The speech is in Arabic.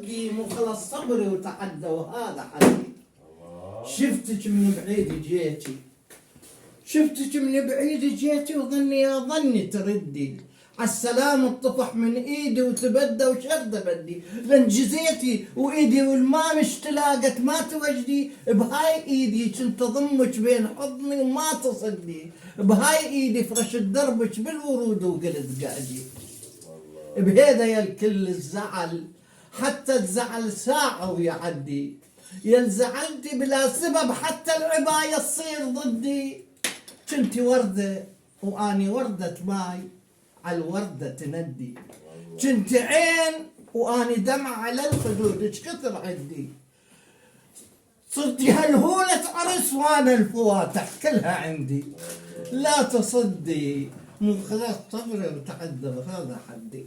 تصدقي مو خلاص صبري وتعدى وهذا حدي. شفتك من بعيد جيتي، شفتك من بعيد جيتي وظني يا ظني تردي، عالسلام الطفح من ايدي وتبدى وشرد بدي، لان جزيتي وايدي والما مش تلاقت ما توجدي، بهاي ايدي كنت اضمك بين حضني وما تصدي، بهاي ايدي فرش دربك بالورود وقلت قاعدي. بهذا يا الكل الزعل حتى الزعل ساعة ويعدي، يا زعلتي بلا سبب حتى العباية تصير ضدي. كنتي وردة واني وردة ماي عالوردة تندي، كنتي عين واني دمع على الخدود ايش كثر عندي، صرتي هلهولة عرس وانا الفواتح كلها عندي. لا تصدي مو خلاص صبري وتعذب هذا حدي.